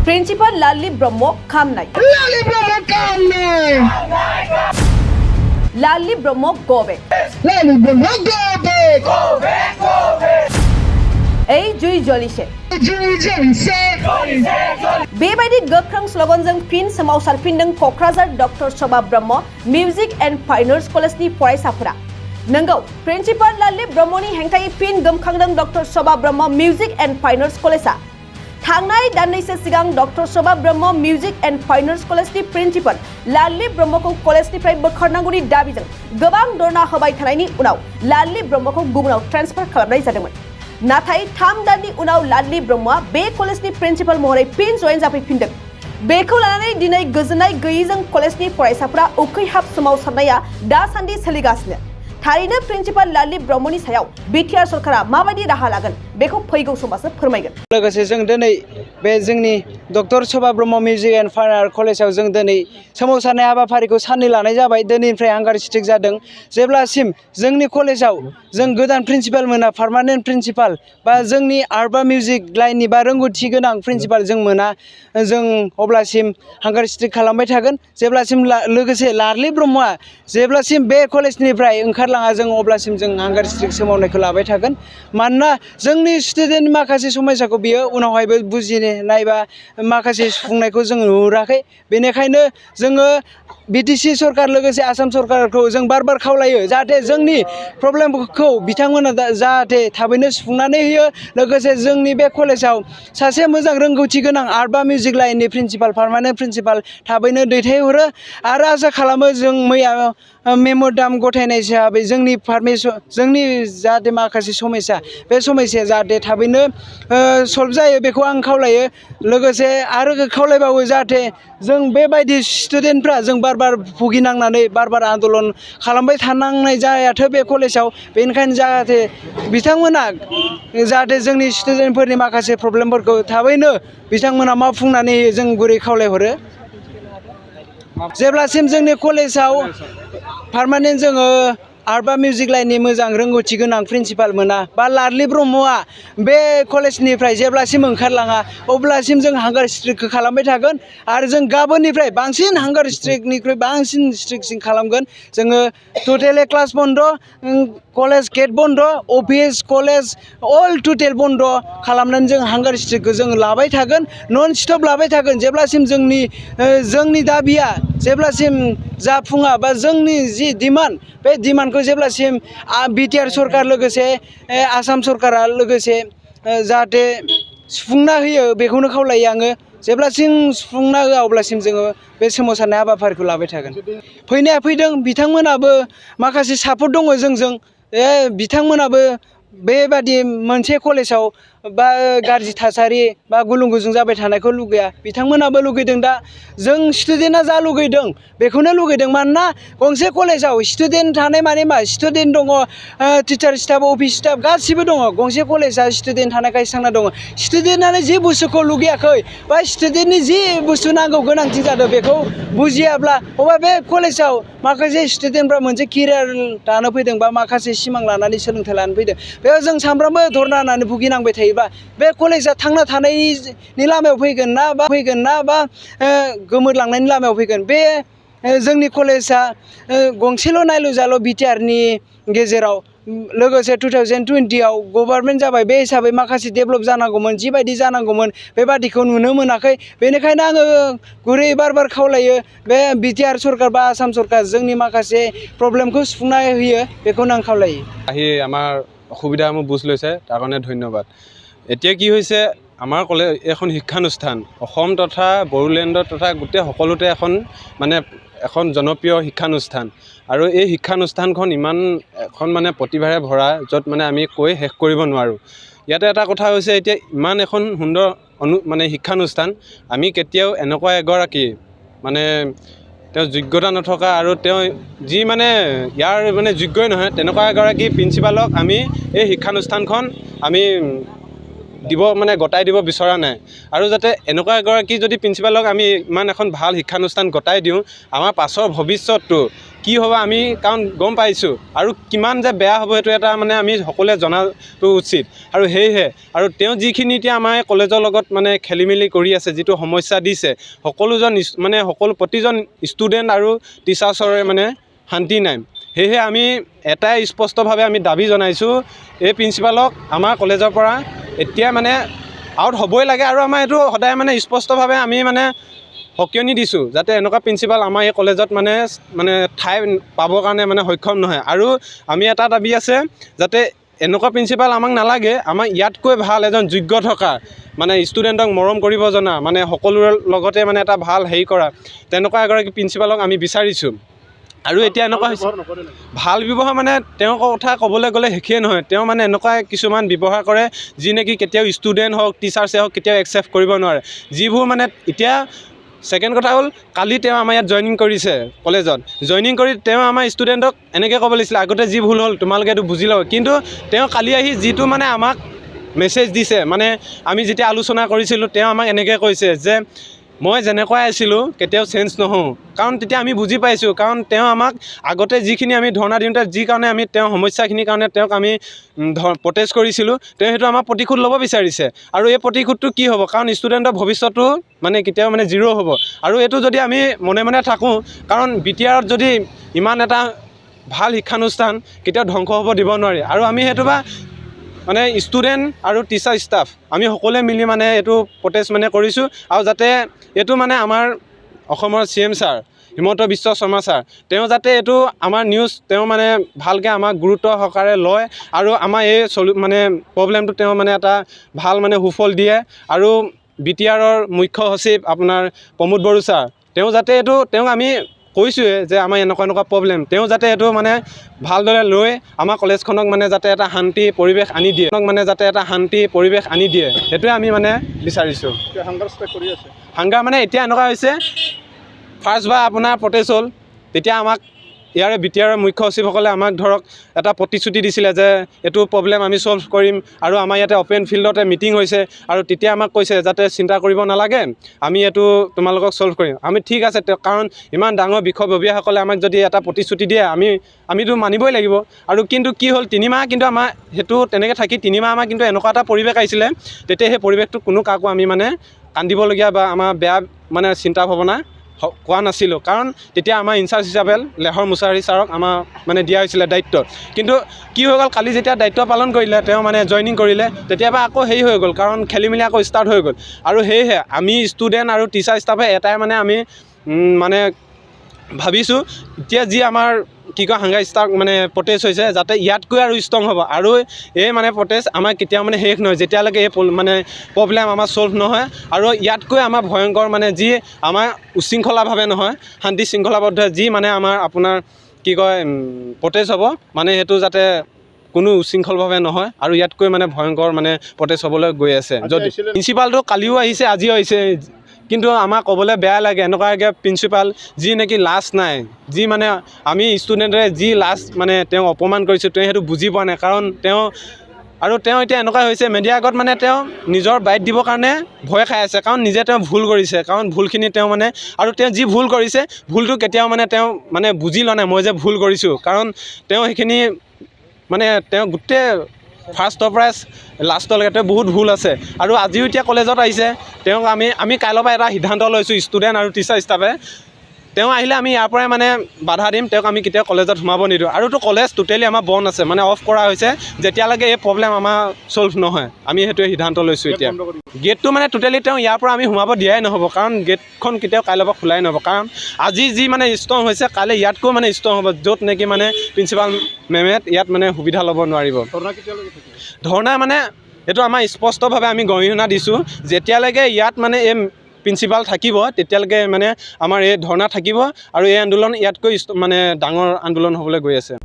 Principal लालि ब्रह्म खामनाय लालि ब्रह्म गबे এই জুই জ্বলিছে बेबायदि गोख्रों स्लोगानजों fin सोमावसारफिनदों Kokrajhar doctor Shobha Brahma music and fine arts कलेजनि फरायसाफोरा नंगौ प्रिन्सिपाल लालि ब्रह्मनि हेंथायै fin गोमखांदों doctor Shobha Brahma music and fine arts कलेजा थांनाय दाननैसो सिगां doctor Shobha Brahma music and fine arts कलेजनि प्रिन्सिपाल लालि ब्रह्मखौ कलेजनिफ्राय बोखारनांगौनि दाबिजों गोबां धरना होबाय थानायनि उनाव लालि ब्रह्मखौ गुबुनाव ट्रेन्सफार खालामनाय जादोंमोन नाथाय 3 दाननि उनाव लालि ब्रह्मआ बे कलेजनि प्रिन्सिपाल महरै फिन जयेन जाफैफिनदों बेखौ लानानै दिनै गोजोननाय गैयैजों कलेजनि फरायसाफोरा उखैहाब सोमावसारनाया दासान्दि सोलिगासिनो थारैनो प्रिन्सिपाल लालि ब्रह्मनि सायाव बिटिआर सरकारा माबायदि राहा लागोन बेखौ फैगौ समासो फोरमायगोन लोगोसे जों दिनै बे जोंनि doctor Shobha Brahma music and fine art कलेजाव जों दिनै सोमावसारनाय हाबाफारिखौ साननै लानाय जाबाय दिनैनिफ्राय हांगार स्ट्राइक जादों जेब्लासिम जोंनि कलेजाव जों गोदान प्रिन्सिपाल मोना पार्मानेन्ट प्रिन्सिपाल बा जोंनि आर्ट बा मिउजिक लाइननि बा रोंगौथि गोनां प्रिन्सिपाल जों मोना जों अब्लासिम हांगार स्ट्राइक खालामबाय थागोन जेब्लासिम लोगोसे लालि ब्रह्मआ जेब्लासिम बे कलेजनिफ्राय ओंखारलाङा जों अब्लासिम जों हांगार स्ट्राइक सोमावनायखौ लाबाय थागोन मानोना जोंनि स्टुडेन्ट माखासे समस्याखौ बियो उनावहायबो बुजिनाय बा माखासे सुफुंनायखौ जों नुहुराखै बेनिखायनो जोङो बिटिसि सरकार लोगोसे आसाम सरकारखौ जों बार खावलायो जाहाथे जोंनि प्रब्लेमखौ बिथांमोना जाहाथे थाबैनो सुफुंनानै होयो लोगोसे जोंनि बे कलेजाव सासे मोजां रोंगौथि गोनां आर्ट बा मिउजिक लाइननि प्रिन्सिपाल पार्मानेन्ट प्रिन्सिपाल थाबैनो दैथायहरो आरो आसा खालामो जों मैया मेम'रेन्डाम गथायनाय हिसाबै जोंनि जाहाथे माखासे समस्या बे समस्याया जाहाथे थाबैनो सल्भ जायो बेखौ आं खावलायो लोगोसे आरो खावलायबावो जाहाथे जों बेबायदि स्टुडेन्टफ्रा जों बार भुगिनांनानै बार आन्दलन खालामबाय थानांनाय जायाथों बे कलेजाव बेनिखायनो जाहाथे बिथांमोना जाहाथे जोंनि स्टुडेन्टफोरनि माखासे प्रब्लेमफोरखौ थाबैनो बिथांमोना मावफुंनानै होयो जों गुरै खावलायहरो जेब्लासिम जोंनि कलेजाव पार्मानेन्ट जोङो आर्ट बा मिउजिक लाइननि मोजां रोंगौथि गोनां प्रिन्सिपाल मोना बा लालि ब्रह्मआ बे कलेजनिफ्राय जेब्लासिम ओंखारलाङा अब्लासिम जों हांगार स्ट्राइकखौ खालामबाय थागोन आरो जों गाबोननिफ्राय बांसिन हांगार स्ट्राइकनिख्रुइ बांसिन स्ट्राइकसिन खालामगोन जोङो टटेलि क्लास बन्द कलेज गेट बन्द अफिस कलेज अल टटेल बन्द खालामनानै जों हांगार स्ट्राइकखौ जों लाबाय थागोन नन स्टप लाबाय थागोन जेब्लासिम जोंनि दाबिया जेब्लासिम जाफुङा बा जोंनि जि डिमान्ड बे डिमान्डखौ जेब्लासिम बिटिआर सरकार लोगोसे आसाम सरकारा लोगोसे जाहाथे सुफुंना होयो बेखौनो खावलायो आङो जेब्लासिम सुफुंना होआ अब्लासिम जोङो बे सोमावसारनाय हाबाफारिखौ लाबाय थागोन फैनाया फैदों बिथांमोनाबो माखासे सापर्ट दङ जोंजों बिथांमोनाबो बेबादि मोनसे कलेजाव बा गाज्रि थासारि बा गुलुं गुजुं जाबाय थानायखौ लुगैया बिथांमोनाबो लुगैदों दा जों स्टुडेन्टआ जा लुगैदों बेखौनो लुगैदों मानोना गंसे कलेजाव स्टुडेन्ट थानाय माने मा स्टुडेन्ट दङ टिचार स्टाफ अफिस स्टाफ गासिबो दङ गंसे कलेजा स्टुडेन्ट थानायखायसो थांना दङ स्टुडेन्टआनो जे बुस्थुखौ लुगैयाखै बा स्टुडेन्टनि जि बुस्थु नांगौ गोनांथि जादों बेखौ बुजियाब्ला अबा बे कलेजाव माखासे स्टुडेन्टफ्रा मोनसे केरियार दानो फैदों बा माखासे सिमां लानानै सोलोंथाइ लानो फैदों बेयाव जों सानफ्रामबो धरना होनानै भुगिनांबाय थायोबा बे कलेजा थांना थानायनि लामायाव फैगोन ना बा गोमोरलांनायनि लामायाव फैगोन बे जोंनि कलेजा गंसेल' नायल' बिटिआरनि गेजेराव लोगोसे 2020आव गभर्नमेन्ट जाबाय बे हिसाबै माखासे डेभेलप जानांगौमोन जिबायदि जानांगौमोन बेबादिखौ नुनो मोनाखै बेनिखायनो आङो गुरै बार खावलायो बे बिटिआर सरकार बा आसाम सरकार जोंनि माखासे प्रब्लेमखौ सुफुंना होयो बेखौनो आं खावलायो আহি আমাৰ অসুবিধাসমূহ বুজ লৈছে তাৰ কাৰণে ধন্যবাদ এতিয়া কি হৈছে আমাৰ কলেজ এখন শিক্ষানুষ্ঠান অসম তথা বড়োলেণ্ডত তথা গোটেই সকলোতে এখন জনপ্ৰিয় শিক্ষানুষ্ঠান আৰু এই শিক্ষানুষ্ঠানখন ইমান এখন প্ৰতিভাৰে ভৰা য'ত আমি কৈ শেষ কৰিব নোৱাৰোঁ ইয়াতে এটা কথা হৈছে এতিয়া ইমান এখন সুন্দৰ শিক্ষানুষ্ঠান আমি কেতিয়াও এনেকুৱা এগৰাকী তেওঁ যোগ্যতা নথকা আৰু তেওঁ যি ইয়াৰ যোগ্যই নহয় তেনেকুৱা এগৰাকী প্ৰিন্সিপালক আমি এই শিক্ষানুষ্ঠানখন আমি দিব মানে গতাই দিব বিচৰা নাই আৰু যাতে এনেকুৱা এগৰাকী যদি প্ৰিন্সিপালক আমি ইমান এখন ভাল শিক্ষানুষ্ঠান গতাই দিওঁ আমাৰ পাছৰ ভৱিষ্যতটো কি হ'ব আমি কাৰণ গম পাইছোঁ আৰু কিমান যে বেয়া হ'ব সেইটো এটা মানে আমি সকলোৱে জনাটো উচিত আৰু সেয়েহে আৰু তেওঁ যিখিনি এতিয়া আমাৰ কলেজৰ লগত মানে খেলি মেলি কৰি আছে যিটো সমস্যা দিছে সকলোজন মানে প্ৰতিজন ষ্টুডেণ্ট আৰু টিচাৰ্ছৰে মানে শান্তি নাই সেয়েহে আমি এটাই স্পষ্টভাৱে আমি দাবী জনাইছোঁ এই প্ৰিন্সিপালক আমাৰ কলেজৰ পৰা এতিয়া মানে আউট হ'বই লাগে আৰু আমাৰ এইটো সদায় মানে স্পষ্টভাৱে আমি মানে সকিয়নি দিছোঁ যাতে এনেকুৱা প্ৰিন্সিপাল আমাৰ এই কলেজত মানে ঠাই পাবৰ কাৰণে মানে সক্ষম নহয় আৰু আমি এটা দাবী আছে যাতে এনেকুৱা প্ৰিন্সিপাল আমাক নালাগে আমাৰ ইয়াতকৈ ভাল এজন যোগ্য থকা মানে ষ্টুডেণ্টক মৰম কৰিব জনা মানে সকলোৰে লগতে মানে এটা ভাল হেৰি কৰা তেনেকুৱা এগৰাকী প্ৰিন্সিপালক আমি বিচাৰিছোঁ আৰু এতিয়া এনেকুৱা হৈছে ভাল ব্যৱহাৰ মানে তেওঁৰ কথা ক'বলৈ গ'লে শেষেই নহয় তেওঁ মানে এনেকুৱা কিছুমান ব্যৱহাৰ কৰে যি নেকি কেতিয়াও ষ্টুডেণ্ট হওক টিচাৰ্ছে হওক কেতিয়াও একচেপ্ট কৰিব নোৱাৰে যিবোৰ মানে এতিয়া ছেকেণ্ড কথা হ'ল কালি তেওঁ আমাৰ ইয়াত জইনিং কৰিছে কলেজত জইনিং কৰি তেওঁ আমাৰ ষ্টুডেণ্টক এনেকৈ ক'ব লাগিছিলে আগতে যি ভুল হ'ল তোমালোকে এইটো বুজি লওক কিন্তু তেওঁ কালি আহি যিটো মানে আমাক মেছেজ দিছে মানে আমি যেতিয়া আলোচনা কৰিছিলোঁ তেওঁ আমাক এনেকৈ কৈছে যে মই যেনেকুৱাই আছিলোঁ কেতিয়াও চেঞ্জ নহওঁ কাৰণ তেতিয়া আমি বুজি পাইছোঁ কাৰণ তেওঁ আমাক আগতে যিখিনি আমি ধৰ্ণা দিওঁতে যি কাৰণে আমি তেওঁৰ সমস্যাখিনিৰ কাৰণে তেওঁক আমি প্ৰটেষ্ট কৰিছিলোঁ তেওঁ সেইটো আমাৰ প্ৰতিশোধ ল'ব বিচাৰিছে আৰু এই প্ৰতিশোধটো কি হ'ব কাৰণ ষ্টুডেণ্টৰ ভৱিষ্যতটো মানে কেতিয়াও মানে জিৰ' হ'ব আৰু এইটো যদি আমি মনে মনে থাকোঁ কাৰণ বিটিআৰত যদি ইমান এটা ভাল শিক্ষানুষ্ঠান কেতিয়াও ধ্বংস হ'ব দিব নোৱাৰি আৰু আমি সেইটো মানে ষ্টুডেণ্ট আৰু টিচাৰ ষ্টাফ আমি সকলোৱে মিলি মানে এইটো প্ৰটেষ্ট মানে কৰিছোঁ আৰু যাতে এইটো মানে আমাৰ অসমৰ CM sir Himanta Biswa Sarma sir তেওঁ যাতে এইটো আমাৰ নিউজ তেওঁ মানে ভালকৈ আমাক গুৰুত্ব সহকাৰে লয় আৰু আমাৰ এই মানে প্ৰব্লেমটো তেওঁ মানে এটা ভাল মানে সুফল দিয়ে আৰু বিটিআৰৰ মুখ্য সচিব আপোনাৰ প্ৰমোদ বড়ো ছাৰ তেওঁ যাতে এইটো তেওঁক আমি কৈছোঁৱে যে আমাৰ এনেকুৱা প্ৰব্লেম তেওঁ যাতে এইটো মানে ভালদৰে লৈ আমাৰ কলেজখনক মানে যাতে এটা শান্তি পৰিৱেশ আনি দিয়ে সেইটোৱে আমি মানে বিচাৰিছোঁ হাংগাৰ মানে এতিয়া এনেকুৱা হৈছে ফাৰ্ষ্ট বা আপোনাৰ প্ৰটেষ্ট হ'ল তেতিয়া আমাক ইয়াৰে বিটিআৰৰ মুখ্য সচিবসকলে আমাক ধৰক এটা প্ৰতিশ্ৰুতি দিছিলে যে এইটো প্ৰব্লেম আমি ছল্ভ কৰিম আৰু আমাৰ ইয়াতে অ'পেন ফিল্ডতে মিটিং হৈছে আৰু তেতিয়া আমাক কৈছে যাতে চিন্তা কৰিব নালাগে আমি এইটো তোমালোকক ছল্ভ কৰিম আমি ঠিক আছে কাৰণ ইমান ডাঙৰ বিষয়ববীয়াসকলে আমাক যদি এটা প্ৰতিশ্ৰুতি দিয়ে আমিতো মানিবই লাগিব আৰু কিন্তু কি হ'ল 3 মাহ কিন্তু আমাৰ সেইটো তেনেকৈ থাকি 3 মাহ আমাৰ কিন্তু এনেকুৱা এটা পৰিৱেশ আহিছিলে তেতিয়া সেই পৰিৱেশটো কোনো কাকো আমি মানে কান্দিবলগীয়া বা আমাৰ বেয়া মানে চিন্তা ভাৱনা কোৱা নাছিলোঁ কাৰণ তেতিয়া আমাৰ ইনচাৰ্জ হিচাপে লেহৰ মুছাহাৰী ছাৰক আমাৰ মানে দিয়া হৈছিলে দায়িত্ব কিন্তু কি হৈ গ'ল কালি যেতিয়া দায়িত্ব পালন কৰিলে তেওঁ মানে জইনিং কৰিলে তেতিয়াবা আকৌ হেৰি হৈ গ'ল কাৰণ খেলি মেলি আকৌ ষ্টাৰ্ট হৈ গ'ল আৰু সেয়েহে আমি ষ্টুডেণ্ট আৰু টিচাৰ ষ্টাফে এটাই মানে আমি মানে ভাবিছোঁ এতিয়া যি আমাৰ কি কয় হাংগাৰ ষ্টাৰ্ট মানে প্ৰটেষ্ট হৈছে যাতে ইয়াতকৈ আৰু ষ্ট্ৰং হ'ব আৰু এই মানে প্ৰটেষ্ট আমাৰ কেতিয়াও মানে শেষ নহয় যেতিয়ালৈকে এই মানে প্ৰব্লেম আমাৰ ছল্ভ নহয় আৰু ইয়াতকৈ আমাৰ ভয়ংকৰ মানে যি আমাৰ উশৃংখলাভাৱে নহয় শান্তি শৃংখলাবদ্ধ যি মানে আমাৰ আপোনাৰ কি কয় প্ৰটেষ্ট হ'ব মানে সেইটো যাতে কোনো উশৃংখলভাৱে নহয় আৰু ইয়াতকৈ মানে ভয়ংকৰ মানে প্ৰটেষ্ট হ'বলৈ গৈ আছে যদি প্ৰিন্সিপালটো কালিও আহিছে আজিও আহিছে কিন্তু আমাৰ ক'বলৈ বেয়া লাগে এনেকুৱাকৈ প্ৰিন্সিপাল যি নেকি লাজ নাই যি মানে আমি ষ্টুডেণ্টে যি লাজ মানে তেওঁ অপমান কৰিছোঁ তেওঁ সেইটো বুজি পোৱা নাই কাৰণ তেওঁ এতিয়া এনেকুৱা হৈছে মেডিয়াৰ আগত মানে তেওঁ নিজৰ বাইট দিবৰ কাৰণে ভয় খাই আছে কাৰণ নিজে তেওঁ ভুল কৰিছে কাৰণ ভুলখিনি তেওঁ মানে আৰু তেওঁ যি ভুল কৰিছে ভুলটো কেতিয়াও মানে তেওঁ মানে বুজি লোৱা নাই মই যে ভুল কৰিছোঁ কাৰণ তেওঁ সেইখিনি মানে তেওঁ গোটেই ফাৰ্ষ্টৰ পৰা লাষ্টলৈকে তেওঁ বহুত ভুল আছে আৰু আজিও এতিয়া কলেজত আহিছে তেওঁক আমি কাইলৈৰ পৰা এটা সিদ্ধান্ত লৈছোঁ ষ্টুডেণ্ট আৰু টিচাৰ ষ্টাফে তেওঁ আহিলে আমি ইয়াৰ পৰাই মানে বাধা দিম তেওঁক আমি কেতিয়াও কলেজত সোমাব নিদিওঁ আৰুতো কলেজ টোটেলি আমাৰ বন্ধ আছে মানে অফ কৰা হৈছে যেতিয়ালৈকে এই প্ৰব্লেম আমাৰ ছল্ভ নহয় আমি সেইটোৱে সিদ্ধান্ত লৈছোঁ এতিয়া গেটটো মানে টোটেলি তেওঁ ইয়াৰ পৰা আমি সোমাব দিয়াই নহ'ব কাৰণ গেটখন কেতিয়াও কাইলৈৰ পৰা খোলাই নহ'ব কাৰণ আজি যি মানে ষ্ট্ৰং হৈছে কাইলৈ ইয়াতকৈ মানে ষ্ট্ৰং হ'ব য'ত নেকি মানে প্ৰিন্সিপাল মেমে ইয়াত মানে সুবিধা ল'ব নোৱাৰিব ধৰ্ণা মানে এইটো আমাৰ স্পষ্টভাৱে আমি গৰিহণা দিছোঁ যেতিয়ালৈকে ইয়াত মানে এই প্ৰিন্সিপাল থাকিব তেতিয়ালৈকে মানে আমাৰ এই ধৰ্ণা থাকিব আৰু এই আন্দোলন ইয়াতকৈ মানে ডাঙৰ আন্দোলন হ'বলৈ গৈ আছে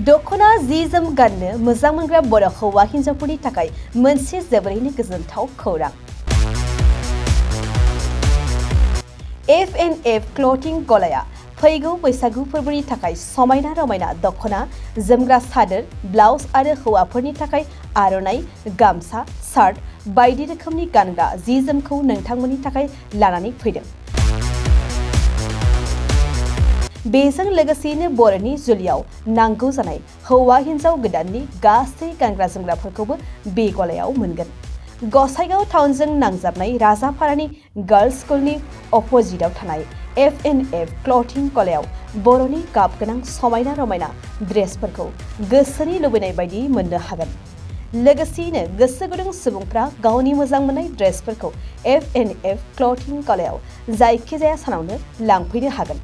दखना जि जोम गाननो मोजां मोनग्रा बर' हौवा हिन्जावफोरनि थाखाय मोनसे जोबोरैनो गोजोनथाव खौरां F&F क्लथिं गलाया फैगौ बैसागु फोरबोनि थाखाय समायना रमायना दखना जोमग्रा सादोर ब्लाउज आरो हौवाफोरनि थाखाय आर'नाइ गामसा शार्ट बायदि रोखोमनि गानग्रा जि जोमखौ नोंथांमोननि थाखाय लानानै फैदों। बेजों लोगोसेयैनो बर'नि जुलियाव नांगौ जानाय हौवा हिन्जाव गोदाननि गासै गानग्रा जोमग्राफोरखौबो बे गलायाव मोनगोन। गसाइगाव टाउनजों नांजाबनाय राजापारानि गार्लस स्कुलनि अपोजिटआव थानाय F&F क्लथिं गलायाव बर'नि गाब गोनां समायना रमायना ड्रेसफोरखौ गोसोनि लुबैनाय बायदि मोननो हागोन। लोगोसेयैनो गोसो गुदुं सुबुंफ्रा गावनि मोजां मोननाय ड्रेसफोरखौ F&F क्लथिं गलायाव जायखिजाया सानावनो लांफैनो हागोन।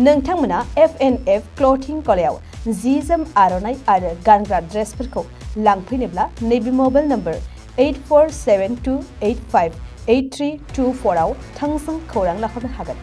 नोंथांमोना F&F क्लथिं गलायाव जि जोम आर'नाइ आरो गानग्रा ड्रेसफोरखौ लांफैनोब्ला नैबे मबाइल नम्बर 8472858324 आव थोंजों खौरां लाहरनो हागोन।